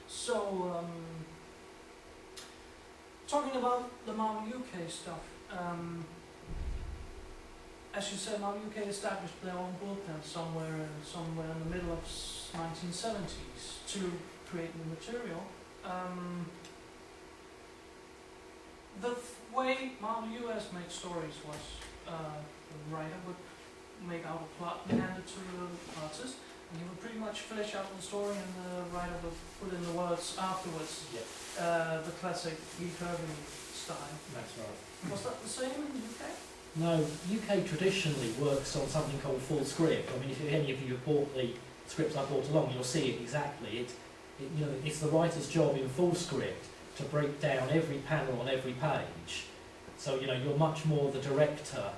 So, talking about the Marvel UK stuff, as you said, Marvel UK established their own bullpen somewhere in the middle of 1970s to create new material. The way Marvel US made stories was the writer would make out a plot and hand it to the artist, and he would pretty much flesh out the story, and the writer would put in the words afterwards. Yeah. The classic Lee Kirby style. That's right. Was that the same in the UK? No, UK traditionally works on something called full script. I mean, if any of you have bought the scripts I brought along, you'll see it exactly. It's the writer's job in full script to break down every panel on every page. So, you're much more the director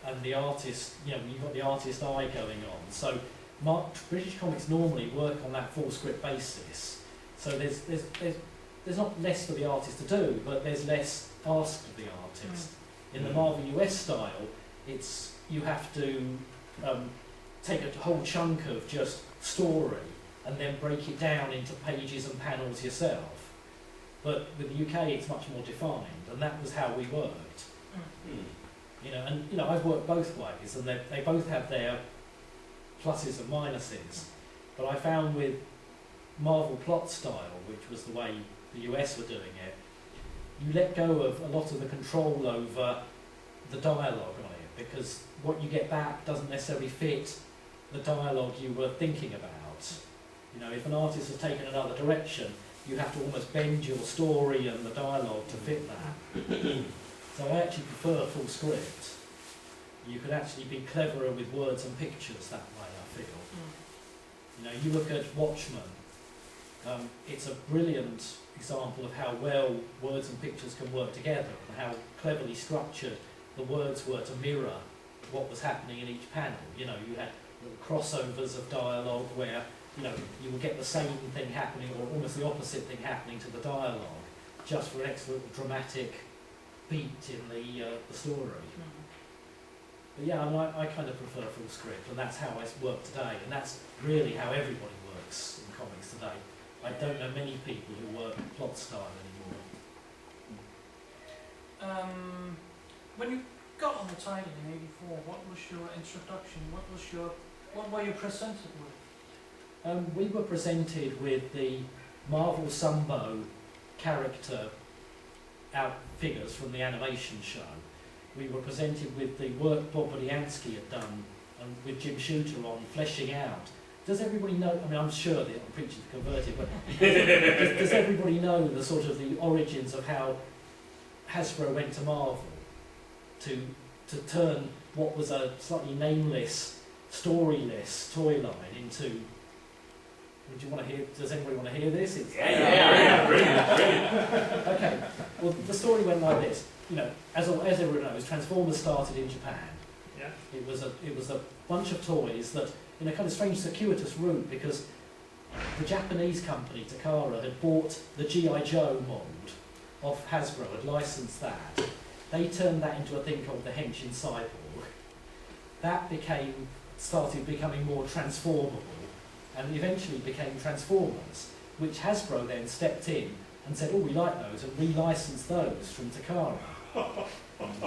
and the artist, you've got the artist eye going on. So, British comics normally work on that full script basis. So there's not less for the artist to do, but there's less asked of the artist. In the Marvel US style, you have to take a whole chunk of just story and then break it down into pages and panels yourself. But with the UK, it's much more defined, and that was how we worked. I've worked both ways, and they both have their pluses and minuses. But I found with Marvel plot style, which was the way the US were doing it, you let go of a lot of the control over the dialogue on it, because what you get back doesn't necessarily fit the dialogue you were thinking about. If an artist has taken another direction, you have to almost bend your story and the dialogue to fit that. So I actually prefer full script. You could actually be cleverer with words and pictures that way, I feel. You look at Watchmen, it's a brilliant example of how well words and pictures can work together, and how cleverly structured the words were to mirror what was happening in each panel. You had little crossovers of dialogue where you would get the same thing happening, or almost the opposite thing happening to the dialogue, just for an extra dramatic beat in the story. But yeah, I kind of prefer full script, and that's how I work today, and that's really how everybody works in comics today. I don't know many people who work plot style anymore. When you got on the title in '84, what was your introduction? What were you presented with? We were presented with the Marvel Sumbo character figures from the animation show. We were presented with the work Bob Budiansky had done, and with Jim Shooter on fleshing out. Does everybody know? I mean, I'm sure that I'm preaching to converted, but does everybody know the sort of the origins of how Hasbro went to Marvel to turn what was a slightly nameless, storyless toy line into? Would you want to hear? Does anybody want to hear this? Yeah, brilliant. Okay. Well, the story went like this. As everyone knows, Transformers started in Japan. Yeah. It was a bunch of toys that, in a kind of strange circuitous route, because the Japanese company Takara had bought the G.I. Joe mould off Hasbro, had licensed that. They turned that into a thing called the Henshin Cyborg. That started becoming more transformable, and eventually became Transformers, which Hasbro then stepped in and said, oh, we like those, and re-licensed those from Takara.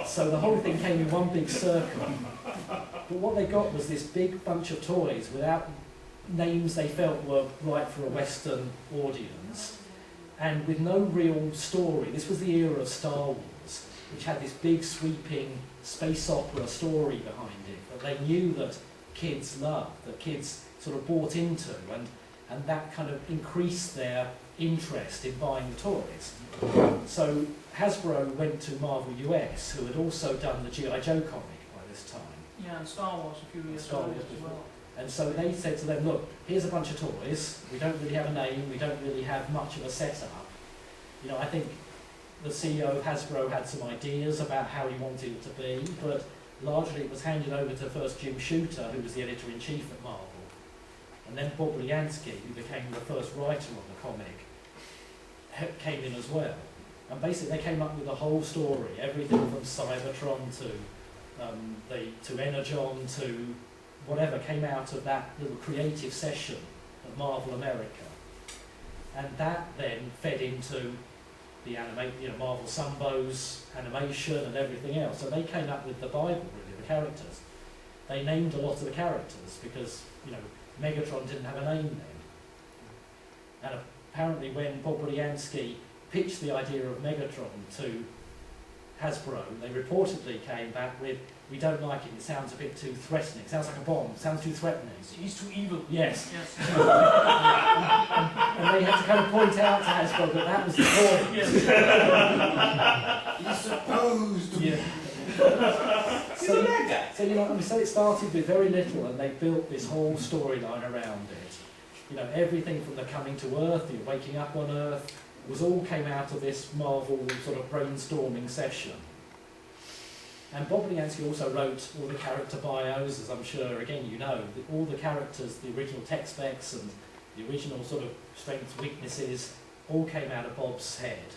So the whole thing came in one big circle. But what they got was this big bunch of toys without names they felt were right for a Western audience, and with no real story. This was the era of Star Wars, which had this big sweeping space opera story behind it that they knew that kids loved, that kids sort of bought into, and that kind of increased their interest in buying the toys. So Hasbro went to Marvel US, who had also done the G.I. Joe comic by this time. Yeah, and Star Wars a few years earlier as well. And so they said to them, look, here's a bunch of toys, we don't really have a name, we don't really have much of a setup. I think the CEO of Hasbro had some ideas about how he wanted it to be, but largely it was handed over to first Jim Shooter, who was the editor-in-chief at Marvel, and then Bob Budiansky, who became the first writer on the comic, came in as well. And basically they came up with a whole story, everything from Cybertron to Energon to whatever came out of that little creative session at Marvel America. and that then fed into the Marvel Sunbow's animation and everything else. So they came up with the Bible, really, the characters. They named a lot of the characters because, Megatron didn't have a name then. And apparently when Bob Budiansky pitched the idea of Megatron to Hasbro, they reportedly came back with, "We don't like it, it sounds a bit too threatening, it sounds like a bomb, it sounds too threatening." He's too evil. Yes. Yes. And they had to kind of point out to Hasbro that was the point. Yes. He's supposed to be. Yeah. He's a bad guy. So it started with very little, and they built this whole storyline around it. Everything from the coming to Earth, the waking up on Earth, came out of this Marvel sort of brainstorming session. And Bob Budiansky also wrote all the character bios, as I'm sure, again, all the characters, the original tech specs and the original sort of strengths, weaknesses, all came out of Bob's head.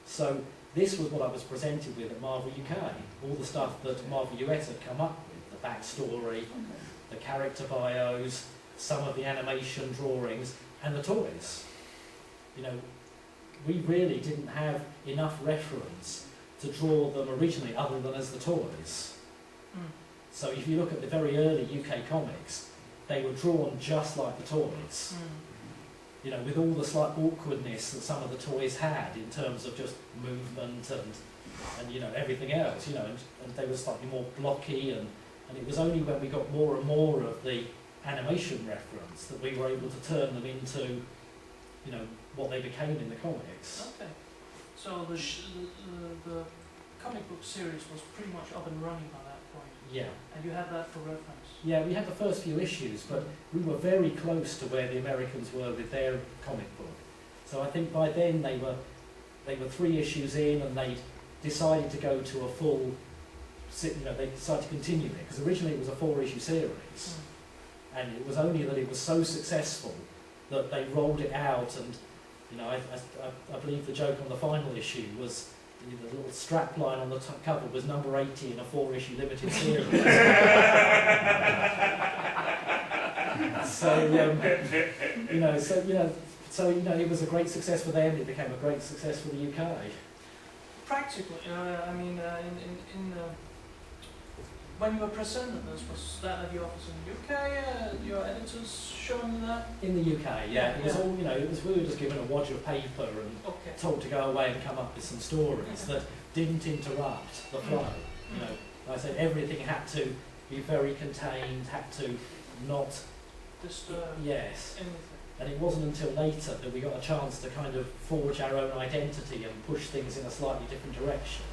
So this was what I was presented with at Marvel UK, all the stuff that Marvel US had come up with, the backstory, the character bios, some of the animation drawings, and the toys. We really didn't have enough reference to draw them originally other than as the toys. So if you look at the very early UK comics, they were drawn just like the toys. With all the slight awkwardness that some of the toys had in terms of just movement and everything else, and they were slightly more blocky, and it was only when we got more and more of the animation reference that we were able to turn them into, what they became in the comics. Okay. So the comic book series was pretty much up and running by that point. Yeah. And you had that for reference. Yeah, we had the first few issues, but we were very close to where the Americans were with their comic book. So I think by then they were 3 issues in, and they decided to go to a full, they decided to continue it, because originally it was a 4-issue series, and it was only that it was so successful that they rolled it out, and I believe the joke on the final issue was the little strap line on the cover was number 80 in a 4-issue limited series. So it was a great success for them. It became a great success for the UK. Practically, when you were presented this, was that at your office in the UK? Your editors showing that? In the UK, yeah. It was all, we were just given a wad of paper and told to go away and come up with some stories that didn't interrupt the flow. Like I said, everything had to be very contained, had to not disturb. Yes. Anything. And it wasn't until later that we got a chance to kind of forge our own identity and push things in a slightly different direction.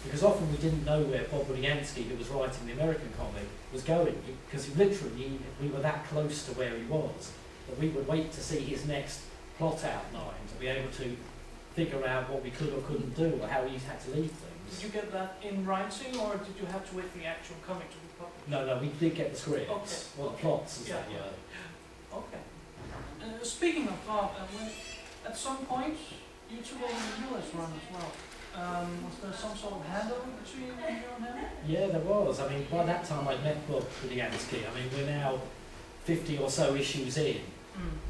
Because often we didn't know where Bob Budiansky, who was writing the American comic, was going, because literally we were that close to where he was that we would wait to see his next plot outline to be able to figure out what we could or couldn't do, or how he had to leave things. Did you get that in writing, or did you have to wait for the actual comic to be published? No, we did get the scripts, Okay. or the plots, as Yeah. that year. Okay. Speaking of plot, at some point you took over the US run as well. Was there some sort of handover between you and him? Yeah, there was. I mean, by that time I'd met Bob Budiansky. I mean, we're now 50 or so issues in,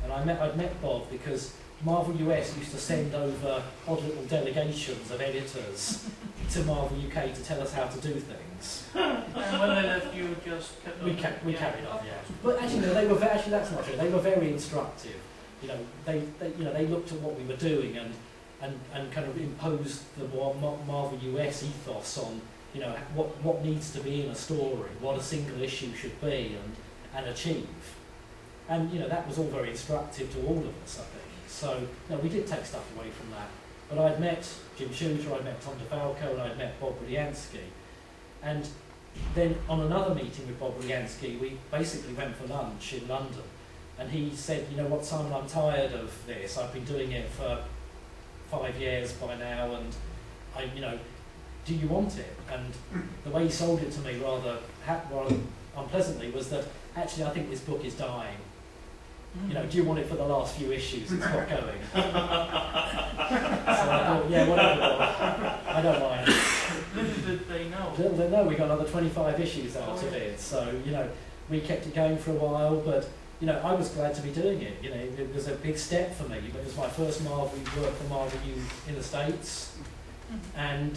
and I'd met Bob because Marvel US used to send over odd little delegations of editors to Marvel UK to tell us how to do things. And when they left, you just kept on? We carried on, yeah. But actually, no, that's not true. They were very instructive. They looked at what we were doing and kind of imposed the Marvel US ethos on, what needs to be in a story, what a single issue should be and achieve. And, that was all very instructive to all of us, I think. So, we did take stuff away from that. But I'd met Jim Shooter, I'd met Tom DeFalco, and I'd met Bob Budiansky. And then on another meeting with Bob Budiansky, we basically went for lunch in London. And he said, you know what, Simon, I'm tired of this. I've been doing it for 5 years by now, and do you want it? And the way he sold it to me rather unpleasantly was that, actually, I think this book is dying. Do you want it for the last few issues? It's not going. So I thought, yeah, whatever, Bob. I don't mind. Little did they know. Little did they know we got another 25 issues out of it. So, we kept it going for a while, but you know, I was glad to be doing it. You know, it was a big step for me, but it was my first Marvel work for Marvel U in the States. And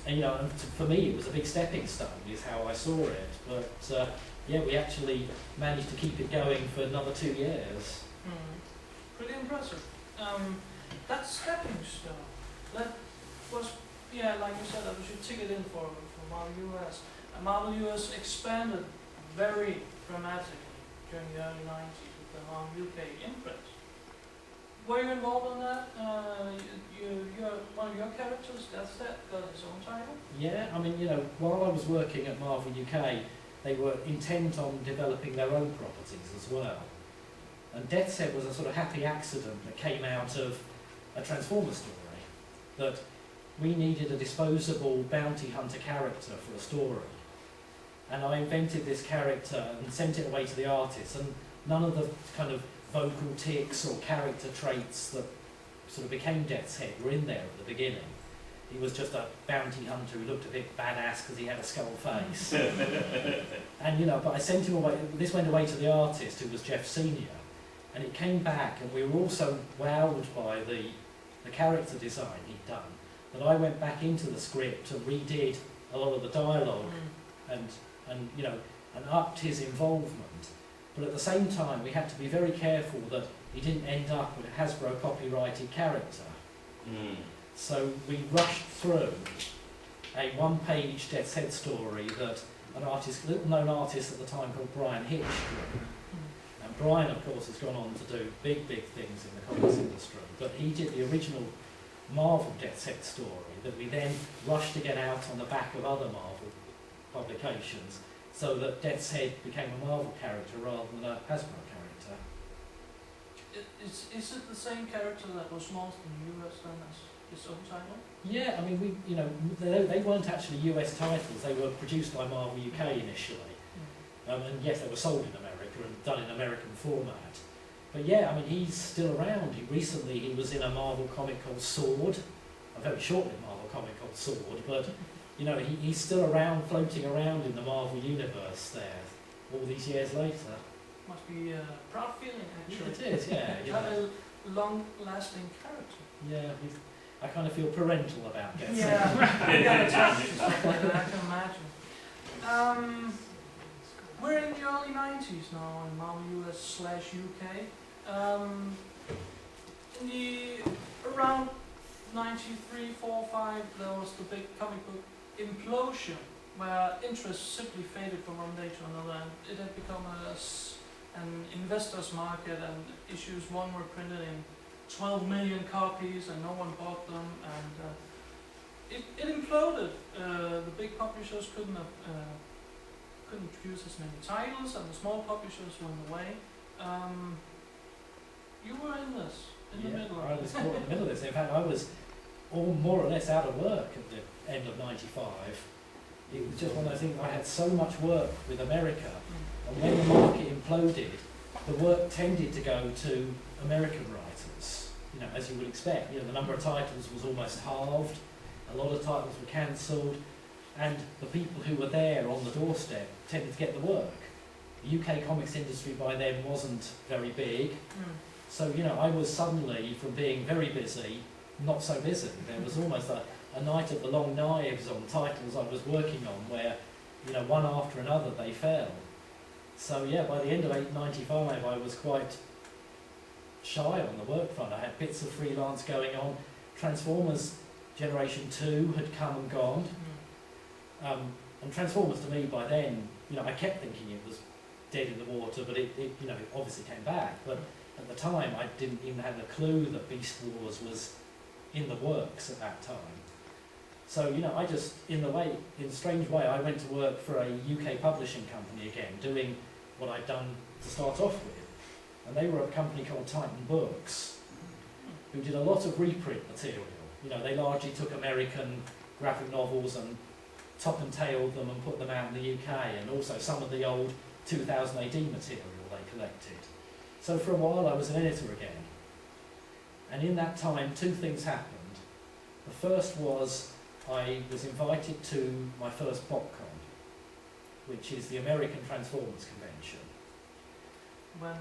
you know, for me it was a big stepping stone, is how I saw it. But yeah, we actually managed to keep it going for another 2 years. Pretty impressive. That stepping stone, that was, yeah, like you said, that was your ticket in for Marvel US. And Marvel US expanded very dramatically during the early 90s with the Marvel UK imprint. Were you involved in that? One of your characters, Deathset, got his own title? Yeah, I mean, you know, while I was working at Marvel UK, they were intent on developing their own properties as well. And Deathset was a sort of happy accident that came out of a Transformer story, that we needed a disposable bounty hunter character for a story. And I invented this character and sent it away to the artist, and none of the kind of vocal tics or character traits that sort of became Death's Head were in there at the beginning. He was just a bounty hunter who looked a bit badass because he had a skull face. And you know, but I sent him away, this went away to the artist, who was Jeff Senior, and it came back, and we were all so wowed by the character design he'd done, that I went back into the script and redid a lot of the dialogue and you know, and upped his involvement. But at the same time, we had to be very careful that he didn't end up with a Hasbro copyrighted character. So we rushed through a one-page Death's Head story that an artist, little-known artist at the time called Brian Hitch drew. And Brian, of course, has gone on to do big, big things in the comics industry. But he did the original Marvel Death's Head story that we then rushed to get out on the back of other Marvel publications, so that Death's Head became a Marvel character rather than a Hasbro character. Is it the same character that was launched in the US then as its own title? Yeah, I mean, you know, they weren't actually US titles. They were produced by Marvel UK initially, and yes, they were sold in America and done in American format. But yeah, I mean, he's still around. Recently, he was in a Marvel comic called Sword, a very short-lived Marvel comic called Sword, but you know, he's still around, floating around in the Marvel universe there, all these years later. Must be a proud feeling, actually. It is, yeah. You have a long-lasting character. Yeah, I kind of feel parental about this. Yeah, you got attached to stuff like that, I can imagine. We're in the early 90s now in Marvel US/UK. In the around 93, 4, 5, there was the big comic book implosion, where interest simply faded from one day to another, and it had become an investor's market, and issues 1 were printed in 12 million copies and no one bought them, and it imploded. The big publishers couldn't produce as many titles, and the small publishers went away. You were in this, in the middle of it. I was caught in the middle of this. In fact, I was more or less out of work at the end of '95. It was just one of those things. I had so much work with America, and when the market imploded, the work tended to go to American writers. You know, as you would expect. You know, the number of titles was almost halved. A lot of titles were cancelled, and the people who were there on the doorstep tended to get the work. The UK comics industry by then wasn't very big, so you know, I was suddenly, from being very busy, not so busy. There was almost a night of the long knives on titles I was working on, where, you know, one after another they fell. So yeah, by the end of '95 I was quite shy on the work front. I had bits of freelance going on. Transformers Generation 2 had come and gone. And Transformers to me by then, you know, I kept thinking it was dead in the water, but it you know, it obviously came back. But at the time I didn't even have a clue that Beast Wars was in the works at that time. So, you know, I just, in a strange way, I went to work for a UK publishing company again, doing what I'd done to start off with. And they were a company called Titan Books, who did a lot of reprint material. You know, they largely took American graphic novels and top and tailed them and put them out in the UK, and also some of the old 2000 AD material they collected. So for a while I was an editor again. And in that time, 2 things happened. The first was I was invited to my first BotCon, which is the American Transformers Convention. When